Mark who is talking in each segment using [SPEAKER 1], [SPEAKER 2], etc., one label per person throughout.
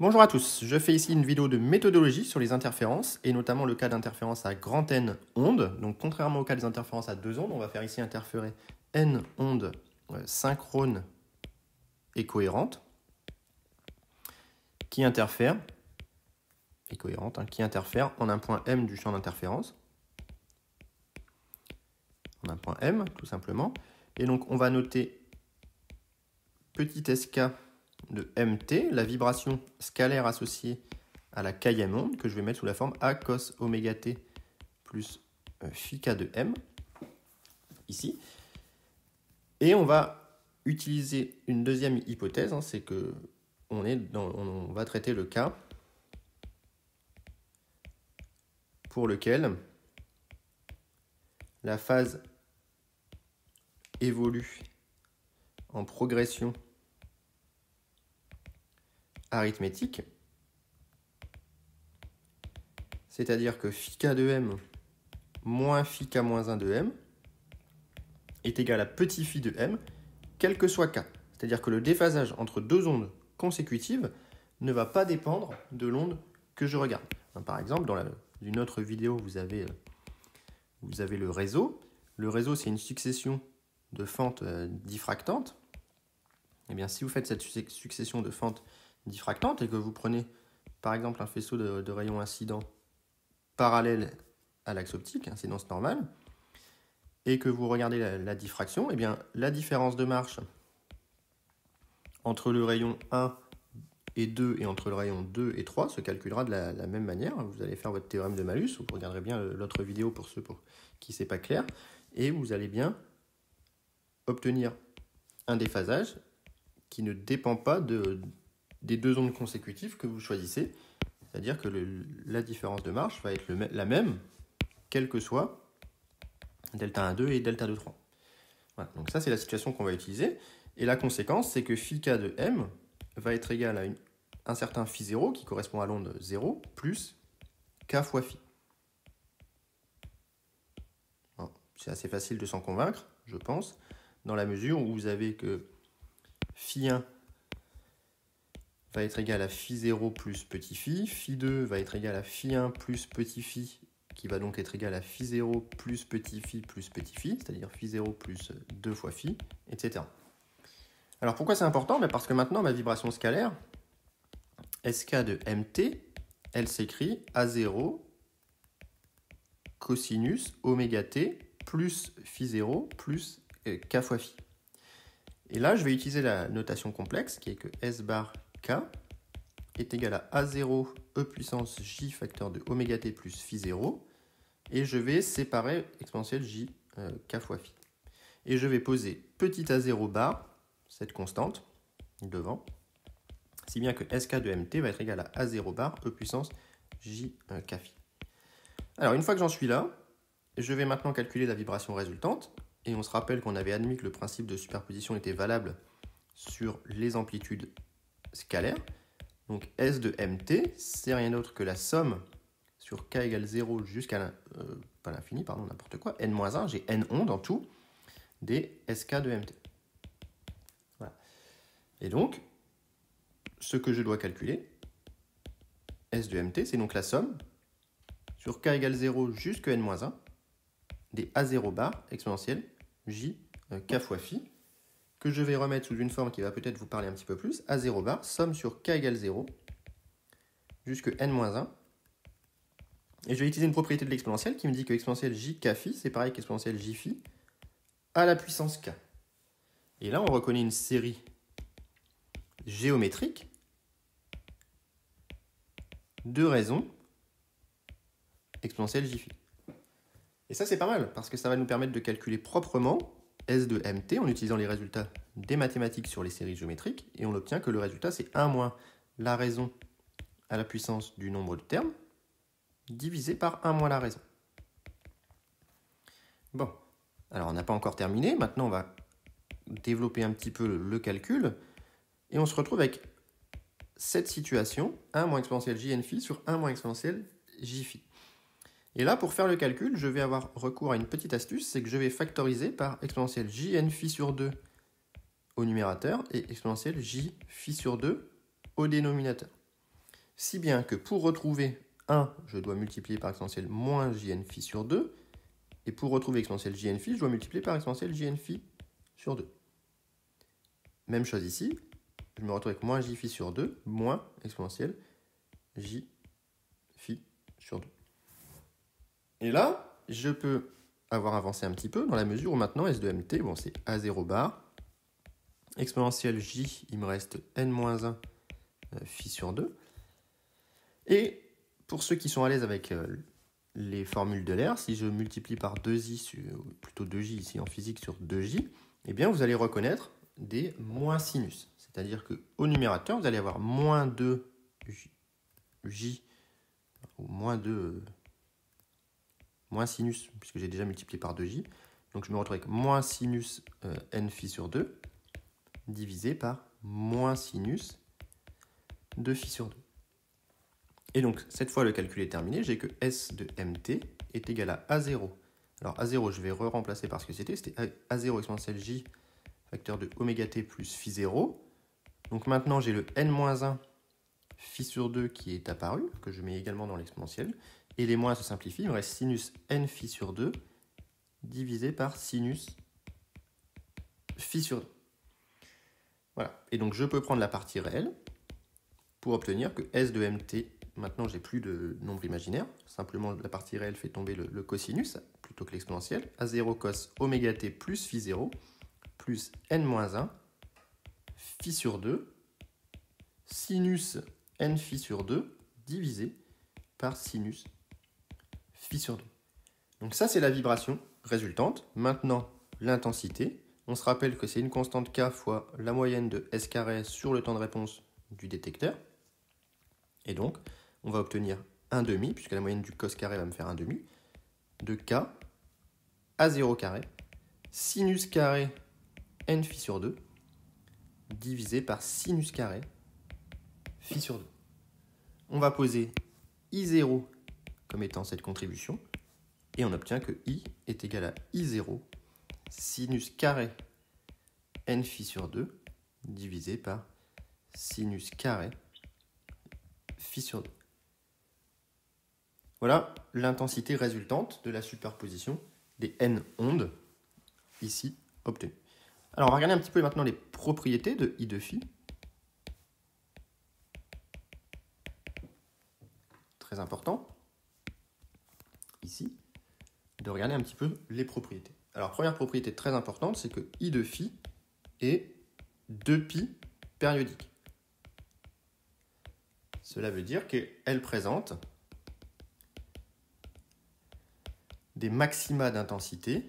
[SPEAKER 1] Bonjour à tous, je fais ici une vidéo de méthodologie sur les interférences et notamment le cas d'interférence à grand N ondes. Donc contrairement au cas des interférences à 2 ondes, on va faire ici interférer N ondes synchrones et cohérentes qui interfèrent, qui interfèrent en un point M du champ d'interférence, en un point M tout simplement. Et donc on va noter petit sk de mt, la vibration scalaire associée à la kème onde, que je vais mettre sous la forme a cos oméga t plus phi k de m, ici. Et on va utiliser une deuxième hypothèse, c'est que on va traiter le cas pour lequel la phase évolue en progression arithmétique, c'est-à-dire que phi k de m moins phi k moins 1 de m est égal à petit phi de m, quel que soit k. C'est-à-dire que le déphasage entre deux ondes consécutives ne va pas dépendre de l'onde que je regarde. Par exemple, dans une autre vidéo, vous avez le réseau. Le réseau, c'est une succession de fentes diffractantes. Et bien, si vous faites cette succession de fentes diffractantes et que vous prenez, par exemple, un faisceau de rayons incidents parallèle à l'axe optique, incidence normale, et que vous regardez la diffraction, et bien, la différence de marche entre le rayon 1 et 2 et entre le rayon 2 et 3 se calculera de la même manière. Vous allez faire votre théorème de Malus, vous regarderez bien l'autre vidéo pour ceux pour qui c'est pas clair, et vous allez bien obtenir un déphasage qui ne dépend pas des deux ondes consécutives que vous choisissez, c'est-à-dire que la différence de marche va être la même, quel que soit delta 1,2 et delta 2,3. Voilà, donc ça c'est la situation qu'on va utiliser, et la conséquence c'est que phi k de m va être égal à un certain phi 0 qui correspond à l'onde 0 plus k fois phi. Bon, c'est assez facile de s'en convaincre, je pense, dans la mesure où vous avez que phi 1 va être égal à phi 0 plus petit phi 2 va être égal à phi 1 plus petit phi, qui va donc être égal à phi 0 plus petit phi, c'est-à-dire phi 0 plus 2 fois phi, etc. Alors pourquoi c'est important? Parce que maintenant ma vibration scalaire, sk de mt, elle s'écrit A0 cosinus oméga t plus phi 0 plus k fois phi. Et là, je vais utiliser la notation complexe qui est que S bar k est égal à A0 e puissance j facteur de oméga t plus phi 0, et je vais séparer exponentielle j k fois phi. Et je vais poser petit a0 bar, cette constante, devant, si bien que sk de mt va être égal à a0 bar e puissance j k phi. Alors, une fois que j'en suis là, je vais maintenant calculer la vibration résultante, et on se rappelle qu'on avait admis que le principe de superposition était valable sur les amplitudes scalaires. Donc S de mt, c'est rien d'autre que la somme sur k égale 0 jusqu'à pas l'infini, pardon, n'importe quoi, n-1, j'ai n ondes en tout, des sk de mt. Voilà. Et donc, ce que je dois calculer, S de mt, c'est donc la somme sur k égale 0 jusqu'à n-1 des a0 bar exponentielle j k fois phi, que je vais remettre sous une forme qui va peut-être vous parler un petit peu plus, a0 bar, somme sur k égale 0 jusqu'à n-1. Et je vais utiliser une propriété de l'exponentielle qui me dit que exponentielle j k phi, c'est pareil qu'exponentielle j phi à la puissance k. Et là, on reconnaît une série géométrique de raisons exponentielle j phi. Et ça, c'est pas mal, parce que ça va nous permettre de calculer proprement S de mt en utilisant les résultats des mathématiques sur les séries géométriques, et on obtient que le résultat, c'est 1 moins la raison à la puissance du nombre de termes, divisé par 1 moins la raison. Bon, alors on n'a pas encore terminé, maintenant on va développer un petit peu le calcul, et on se retrouve avec cette situation, 1 moins exponentielle jn phi sur 1 moins exponentielle j phi. Et là, pour faire le calcul, je vais avoir recours à une petite astuce, c'est que je vais factoriser par exponentielle jn phi sur 2 au numérateur et exponentielle j phi sur 2 au dénominateur. Si bien que pour retrouver 1, je dois multiplier par exponentielle moins jn phi sur 2. Et pour retrouver exponentielle jn phi, je dois multiplier par exponentielle jn phi sur 2. Même chose ici. Je me retrouve avec moins j phi sur 2, moins exponentielle j phi sur 2. Et là, je peux avoir avancé un petit peu dans la mesure où maintenant S de mt, bon, c'est A0 bar. Exponentielle j, il me reste n-1 phi sur 2. Et pour ceux qui sont à l'aise avec les formules de l'air, si je multiplie par 2i, plutôt 2j ici en physique sur 2j, eh bien vous allez reconnaître des moins sinus. C'est-à-dire qu'au numérateur, vous allez avoir moins 2j, ou moins 2, moins sinus, puisque j'ai déjà multiplié par 2j. Donc je me retrouve avec moins sinus n phi sur 2, divisé par moins sinus de phi sur 2. Et donc, cette fois, le calcul est terminé. J'ai que S de mt est égal à A0. Alors, A0, je vais remplacer par ce que c'était. C'était A0 exponentielle j, facteur de oméga t plus phi 0. Donc maintenant, j'ai le n-1 phi sur 2 qui est apparu, que je mets également dans l'exponentielle. Et les moins se simplifient. Il me reste sinus n phi sur 2 divisé par sinus phi sur 2. Voilà. Et donc, je peux prendre la partie réelle pour obtenir que S de mt, maintenant j'ai plus de nombre imaginaire, simplement la partie réelle fait tomber le cosinus plutôt que l'exponentielle, A0 cos oméga t plus phi 0 plus n-1 phi sur 2 sinus n phi sur 2 divisé par sinus phi sur 2. Donc ça c'est la vibration résultante. Maintenant l'intensité, on se rappelle que c'est une constante k fois la moyenne de s carré sur le temps de réponse du détecteur. Et donc, on va obtenir 1,5, puisque la moyenne du cos carré va me faire 1,5, de k à 0 carré, sinus carré n phi sur 2, divisé par sinus carré phi sur 2. On va poser I0 comme étant cette contribution, et on obtient que I est égal à I0 sinus carré n phi sur 2, divisé par sinus carré phi sur 2. Voilà l'intensité résultante de la superposition des n ondes ici obtenues. Alors on va regarder un petit peu maintenant les propriétés de I de phi. Très important, ici, de regarder un petit peu les propriétés. Alors première propriété très importante, c'est que I de phi est 2π périodique. Cela veut dire qu'elle présente des maxima d'intensité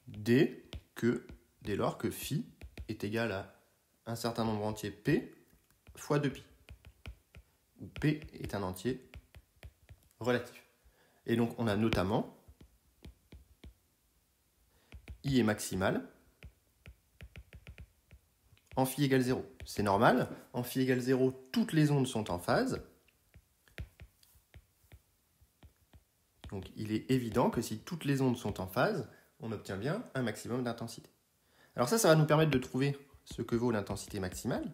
[SPEAKER 1] dès lors que phi est égal à un certain nombre entier p fois 2π, où p est un entier relatif. Et donc on a notamment I est maximal en phi égale 0. C'est normal, en phi égale 0, toutes les ondes sont en phase. Donc il est évident que si toutes les ondes sont en phase, on obtient bien un maximum d'intensité. Alors ça va nous permettre de trouver ce que vaut l'intensité maximale,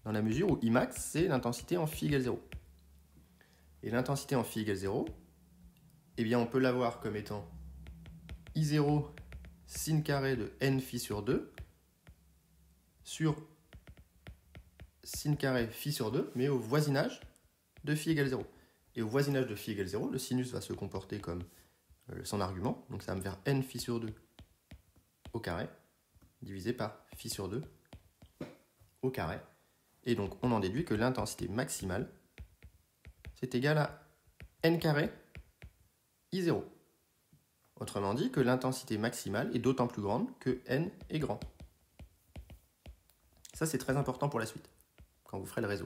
[SPEAKER 1] dans la mesure où Imax, c'est l'intensité en phi égale 0. Et l'intensité en phi égale 0, eh bien on peut l'avoir comme étant I0 sin carré de n phi sur 2 sur sin carré phi sur 2, mais au voisinage de phi égale 0. Et au voisinage de phi égale 0, le sinus va se comporter comme son argument, donc ça va me faire n phi sur 2 au carré, divisé par phi sur 2 au carré. Et donc on en déduit que l'intensité maximale, c'est égal à n carré I0. Autrement dit, que l'intensité maximale est d'autant plus grande que n est grand. Ça, c'est très important pour la suite, quand vous ferez le réseau.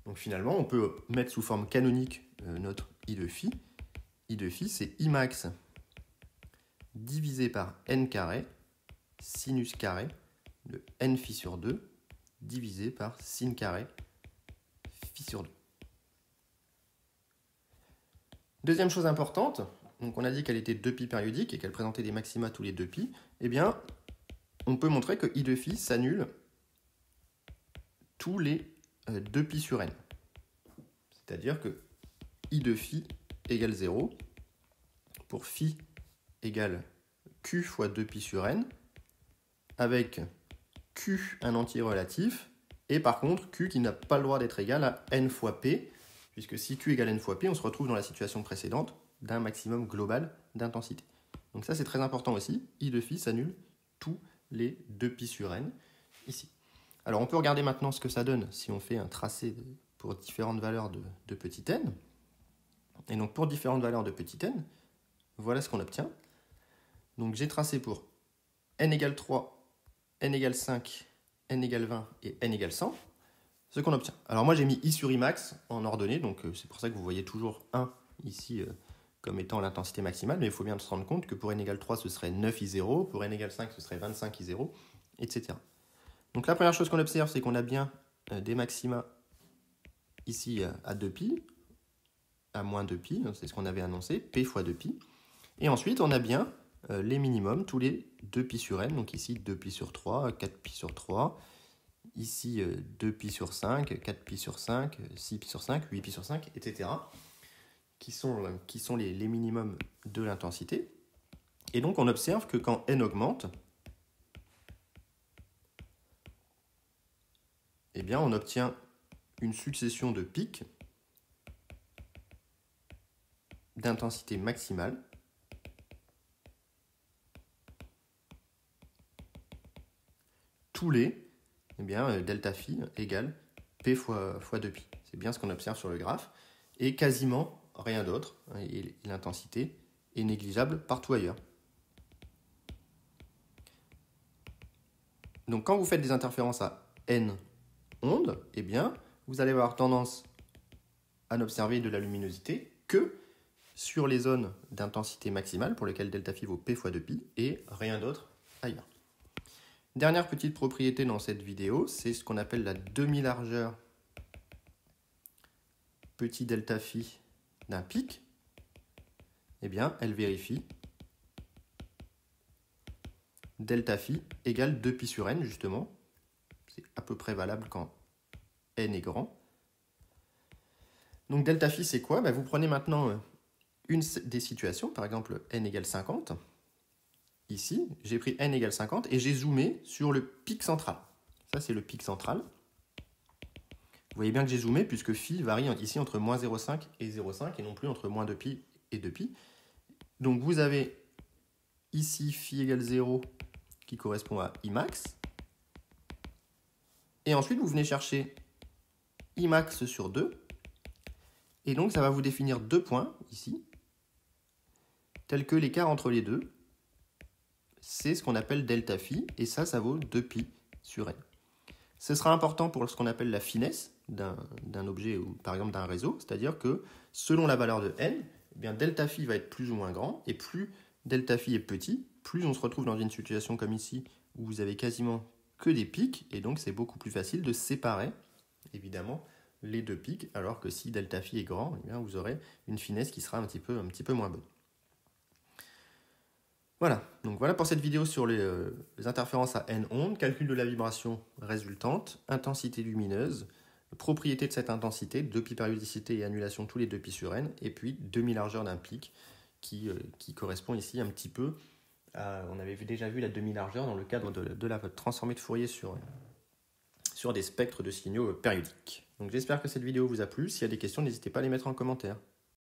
[SPEAKER 1] Donc finalement, on peut mettre sous forme canonique notre I de phi. I de phi, c'est Imax divisé par n carré, sinus carré de n phi sur 2, divisé par sin carré phi sur 2. Deuxième chose importante, donc on a dit qu'elle était 2π périodique et qu'elle présentait des maxima tous les 2π, eh bien, on peut montrer que I de phi s'annule tous les 2π sur n. C'est-à-dire que I de phi égale 0 pour phi égale q fois 2π sur n, avec q un entier relatif, et par contre q qui n'a pas le droit d'être égal à n fois p, puisque si q égale n fois p, on se retrouve dans la situation précédente d'un maximum global d'intensité. Donc ça c'est très important aussi, I de phi s'annule tous les 2π sur n ici. Alors on peut regarder maintenant ce que ça donne si on fait un tracé pour différentes valeurs de petit n. Et donc pour différentes valeurs de petit n, voilà ce qu'on obtient. Donc j'ai tracé pour n égale 3, n égale 5, n égale 20 et n égale 100, ce qu'on obtient. Alors moi j'ai mis I sur I max en ordonnée, donc c'est pour ça que vous voyez toujours 1 ici comme étant l'intensité maximale, mais il faut bien se rendre compte que pour n égale 3 ce serait 9I0, pour n égale 5 ce serait 25I0, etc. Donc la première chose qu'on observe, c'est qu'on a bien des maxima ici à 2π, à moins 2π, c'est ce qu'on avait annoncé, p fois 2π. Et ensuite, on a bien les minimums, tous les 2π sur n, donc ici 2π sur 3, 4π sur 3, ici 2π sur 5, 4π sur 5, 6π sur 5, 8π sur 5, etc., qui sont les minimums de l'intensité. Et donc, on observe que quand n augmente, eh bien, on obtient une succession de pics d'intensité maximale tous les delta phi égale p fois 2π. C'est bien ce qu'on observe sur le graphe. Et quasiment rien d'autre. Et l'intensité est négligeable partout ailleurs. Donc quand vous faites des interférences à n ondes, eh bien, vous allez avoir tendance à n'observer de la luminosité que sur les zones d'intensité maximale pour lesquelles delta phi vaut p fois 2π et rien d'autre ailleurs. Dernière petite propriété dans cette vidéo, c'est ce qu'on appelle la demi-largeur petit delta phi d'un pic. Eh bien, elle vérifie delta phi égale 2π sur n, justement. C'est à peu près valable quand n est grand. Donc delta phi, c'est quoi? Vous prenez maintenant une des situations, par exemple n égale 50. Ici, j'ai pris n égale 50 et j'ai zoomé sur le pic central. Ça, c'est le pic central. Vous voyez bien que j'ai zoomé puisque phi varie ici entre moins 0,5 et 0,5 et non plus entre moins 2π et 2π. Donc vous avez ici phi égale 0 qui correspond à I max. Et ensuite, vous venez chercher I max sur 2. Et donc, ça va vous définir deux points ici, tels que l'écart entre les deux, c'est ce qu'on appelle delta phi, et ça vaut 2π sur n. Ce sera important pour ce qu'on appelle la finesse d'un objet ou par exemple d'un réseau, c'est-à-dire que selon la valeur de n, eh bien, delta phi va être plus ou moins grand, et plus delta phi est petit, plus on se retrouve dans une situation comme ici, où vous avez quasiment que des pics, et donc c'est beaucoup plus facile de séparer, évidemment, les deux pics, alors que si delta phi est grand, eh bien, vous aurez une finesse qui sera un petit peu moins bonne. Voilà, donc voilà pour cette vidéo sur les interférences à n ondes, calcul de la vibration résultante, intensité lumineuse, propriété de cette intensité, 2π périodicité et annulation tous les 2π sur n, et puis demi-largeur d'un pic qui correspond ici un petit peu à, on avait déjà vu la demi-largeur dans le cadre de la transformée de Fourier sur des spectres de signaux périodiques. Donc j'espère que cette vidéo vous a plu. S'il y a des questions, n'hésitez pas à les mettre en commentaire.